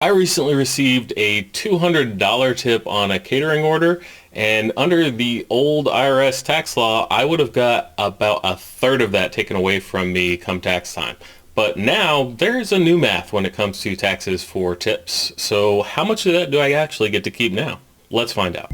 I recently received a $200 tip on a catering order, and under the old IRS tax law, I would have got about a third of that taken away from me come tax time. But now there's a new math when it comes to taxes for tips. So how much of that do I actually get to keep now? Let's find out.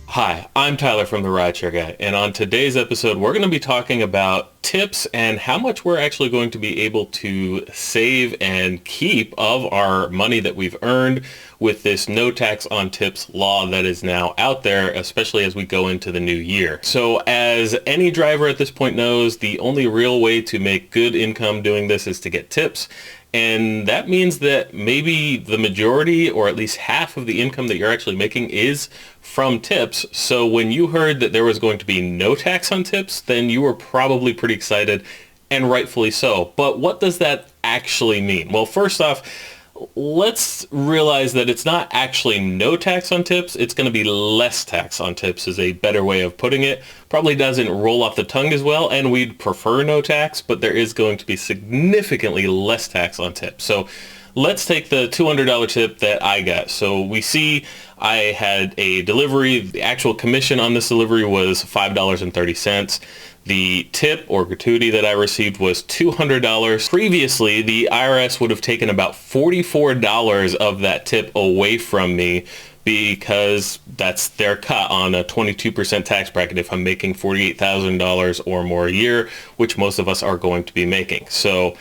Hi, I'm Tyler from the Rideshare Guy, and on today's episode, we're going to be talking about tips and how much we're actually going to be able to save and keep of our money that we've earned with this no tax on tips law that is now out there, especially as we go into the new year. So as any driver at this point knows, the only real way to make good income doing this is to get tips. And that means that maybe the majority or at least half of the income that you're actually making is from tips. So when you heard that there was going to be no tax on tips, then you were probably pretty excited, and rightfully so. But what does that actually mean? Well, first off, let's realize that it's not actually no tax on tips. It's going to be less tax on tips is a better way of putting it. Probably doesn't roll off the tongue as well, and we'd prefer no tax, but there is going to be significantly less tax on tips. So let's take the $200 tip that I got. So we see I had a delivery. The actual commission on this delivery was $5.30. The tip or gratuity that I received was $200. Previously, the IRS would have taken about $44 of that tip away from me because that's their cut on a 22% tax bracket if I'm making $48,000 or more a year, which most of us are going to be making. So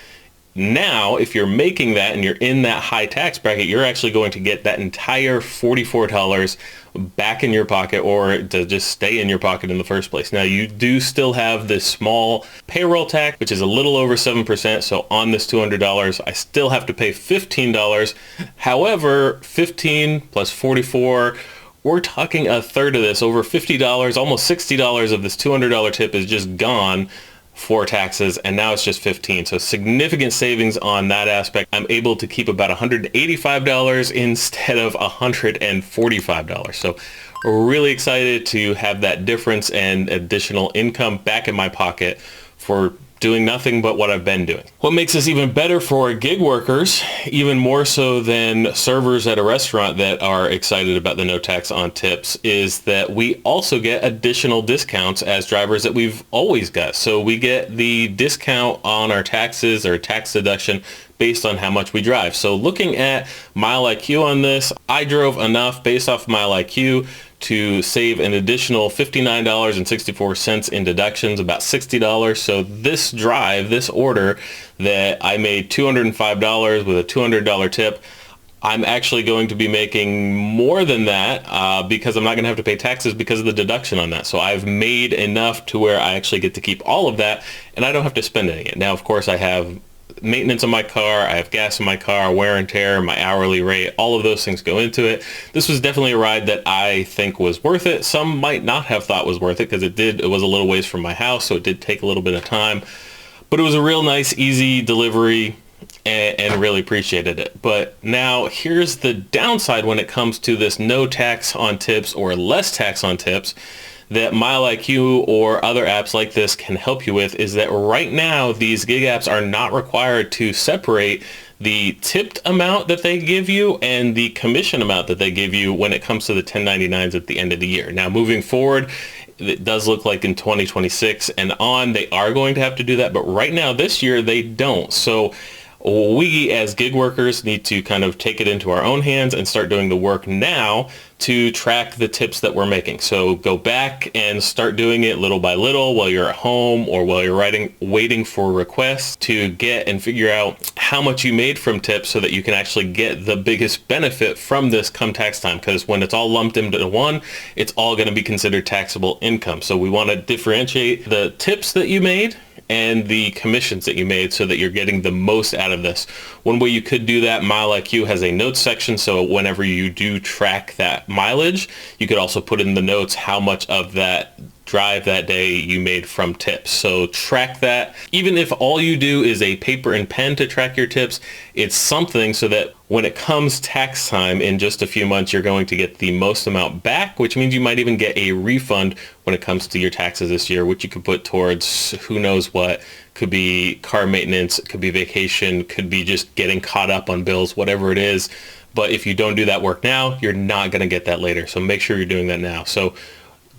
now, if you're making that and you're in that high tax bracket, you're actually going to get that entire $44 back in your pocket, or to just stay in your pocket in the first place. Now, you do still have this small payroll tax, which is a little over 7%. So on this $200, I still have to pay $15. However, 15 plus 44, we're talking a third of this, over $50, almost $60 of this $200 tip is just gone for taxes, and now it's just 15. So significant savings on that aspect. I'm able to keep about $185 instead of $145. So really excited to have that difference and additional income back in my pocket for doing nothing but what I've been doing. What makes this even better for gig workers, even more so than servers at a restaurant that are excited about the no tax on tips, is that we also get additional discounts as drivers that we've always got. So we get the discount on our taxes or tax deduction based on how much we drive. So looking at Mile IQ on this, I drove enough based off Mile IQ to save an additional $59.64 in deductions, about $60. So this drive, this order that I made $205 with a $200 tip, I'm actually going to be making more than that because I'm not going to have to pay taxes because of the deduction on that. So I've made enough to where I actually get to keep all of that, and I don't have to spend any of it. Now, of course, I have maintenance on my car, I have gas in my car, wear and tear, my hourly rate, all of those things go into it. This was definitely a ride that I think was worth it. Some might not have thought was worth it because it was a little ways from my house, so it did take a little bit of time. But it was a real nice, easy delivery, and really appreciated it. But now here's the downside when it comes to this no tax on tips or less tax on tips that MileIQ or other apps like this can help you with, is that right now these gig apps are not required to separate the tipped amount that they give you and the commission amount that they give you when it comes to the 1099s at the end of the year. Now, moving forward, it does look like in 2026 and on, they are going to have to do that. But right now, this year, they don't. So we as gig workers need to kind of take it into our own hands and start doing the work now to track the tips that we're making. So go back and start doing it little by little while you're at home or while you're waiting for requests to get and figure out how much you made from tips so that you can actually get the biggest benefit from this come tax time. Because when it's all lumped into one, it's all going to be considered taxable income. So we want to differentiate the tips that you made and the commissions that you made so that you're getting the most out of this. One way you could do that, MileIQ has a notes section, so whenever you do track that mileage, you could also put in the notes how much of that drive that day you made from tips. So track that. Even if all you do is a paper and pen to track your tips, it's something so that when it comes tax time in just a few months, you're going to get the most amount back, which means you might even get a refund when it comes to your taxes this year, which you could put towards who knows what could be car maintenance, could be vacation, could be just getting caught up on bills, whatever it is. But if you don't do that work now, you're not going to get that later. So make sure you're doing that now. So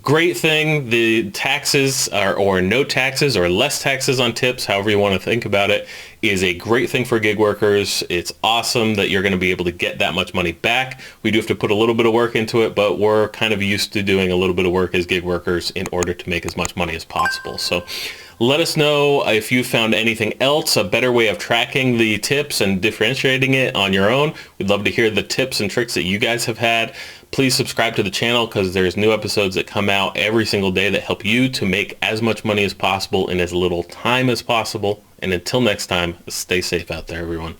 great thing, the taxes or no taxes or less taxes on tips, however you want to think about it, is a great thing for gig workers. It's awesome that you're going to be able to get that much money back. We do have to put a little bit of work into it, but we're kind of used to doing a little bit of work as gig workers in order to make as much money as possible. So let us know if you found anything else, a better way of tracking the tips and differentiating it on your own. We'd love to hear the tips and tricks that you guys have had. Please subscribe to the channel because there's new episodes that come out every single day that help you to make as much money as possible in as little time as possible. And until next time, stay safe out there, everyone.